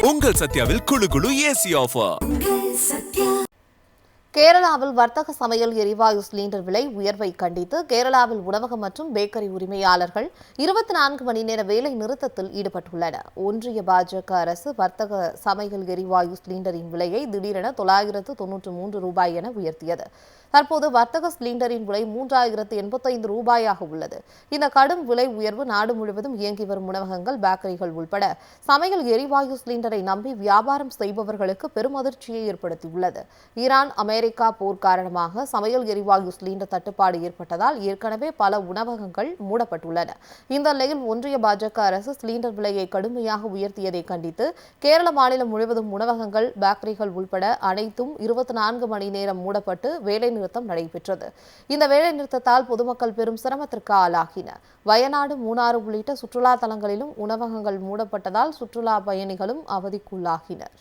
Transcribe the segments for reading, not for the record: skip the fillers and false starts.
உங்கள் சத்யாவில் குளு குளு ஏசி ஆஃபர். கேரளாவில் வர்த்தக சமையல் எரிவாயு சிலிண்டர் விலை உயர்வை கண்டித்து கேரளாவில் உணவகம் மற்றும் பேக்கரி உரிமையாளர்கள் 24 மணி நேர வேலை நிறுத்தத்தில் ஈடுபட்டுள்ளனர். ஒன்றிய பாஜக அரசு வர்த்தக சமையல் எரிவாயு சிலிண்டரின் விலையை திடீரென 993 ரூபாய் என உயர்த்தியது. தற்போது வர்த்தக சிலிண்டரின் விலை 3085 ரூபாயாக உள்ளது. இந்த கடும் விலை உயர்வு நாடு முழுவதும் இயங்கி வரும் உணவகங்கள், பேக்கரிகள் உள்பட சமையல் எரிவாயு சிலிண்டரை நம்பி வியாபாரம் செய்பவர்களுக்கு பெரும் அதிர்ச்சியை ஏற்படுத்தியுள்ளது. ஈரான் அமெரிக்கா போர் காரணமாக சமையல் எரிவாயு சிலிண்டர் தட்டுப்பாடு ஏற்பட்டதால் ஏற்கனவே பல உணவகங்கள் மூடப்பட்டுள்ளன. இந்த நிலையில் ஒன்றிய பாஜக அரசு சிலிண்டர் விலையை கடுமையாக உயர்த்தியதை கண்டித்து கேரள மாநிலம் முழுவதும் உணவகங்கள், பேக்கரிகள் உள்பட அனைத்தும் 24 மணி நேரம் மூடப்பட்டு வேலை நிறுத்தம் நடைபெற்றது. இந்த வேலை நிறுத்தத்தால் பொதுமக்கள் பெரும் சிரமத்திற்கு ஆளாகினர். வயநாடு, மூணாறு உள்ளிட்ட சுற்றுலா தலங்களிலும் உணவகங்கள் மூடப்பட்டதால் சுற்றுலா பயணிகளும் அவதிக்குள்ளாகினர்.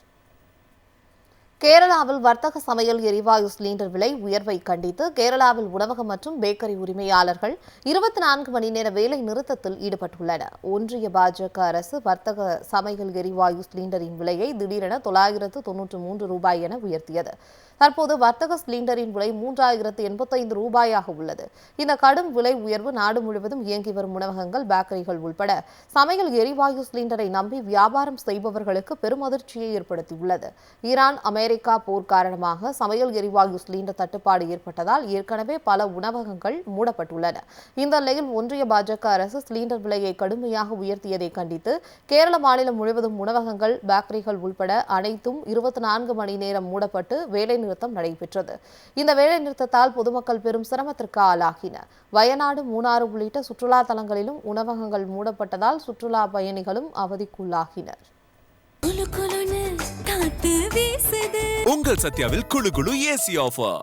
கேரளாவில் வர்த்தக சமையல் எரிவாயு சிலிண்டர் விலை உயர்வை கண்டித்து கேரளாவில் உணவகம் மற்றும் பேக்கரி உரிமையாளர்கள் 24 மணி நேர வேலை நிறுத்தத்தில் ஈடுபட்டுள்ளனர். ஒன்றிய பாஜக அரசு வர்த்தக சமையல் எரிவாயு சிலிண்டரின் விலையை திடீரென 993 ரூபாய் என உயர்த்தியது. தற்போது வர்த்தக சிலிண்டரின் விலை 3085 ரூபாயாக உள்ளது. இந்த கடும் விலை உயர்வு நாடு முழுவதும் இயங்கி வரும் உணவகங்கள், பேக்கரிகள் உள்பட சமையல் எரிவாயு சிலிண்டரை நம்பி வியாபாரம் செய்பவர்களுக்கு பெரும் அதிர்ச்சியை ஏற்படுத்தியுள்ளது. ஈரான் அமெரிக்கா போர் காரணமாக சமையல் எரிவாயு சிலிண்டர் தட்டுப்பாடு ஏற்பட்டதால் ஏற்கனவே பல உணவகங்கள் மூடப்பட்டுள்ளன. இந்த நிலையில் ஒன்றிய பாஜக அரசு சிலிண்டர் விலையை கடுமையாக உயர்த்தியதை கண்டித்து கேரள மாநிலம் முழுவதும் உணவகங்கள், பேக்கரிகள் உள்பட அனைத்தும் 24 மணி நேரம் மூடப்பட்டு வேலை நிறுத்தம் நடைபெற்றது. இந்த வேலை நிறுத்தத்தால் பொதுமக்கள் பெரும் சிரமத்திற்கு ஆளாகினர். வயநாடு, மூணாறு உள்ளிட்ட சுற்றுலா தலங்களிலும் உணவகங்கள் மூடப்பட்டதால் சுற்றுலா பயணிகளும் அவதிக்குள்ளாகினர். உங்கள் சத்யாவில் குளு குளு ஏசி ஆஃபர்.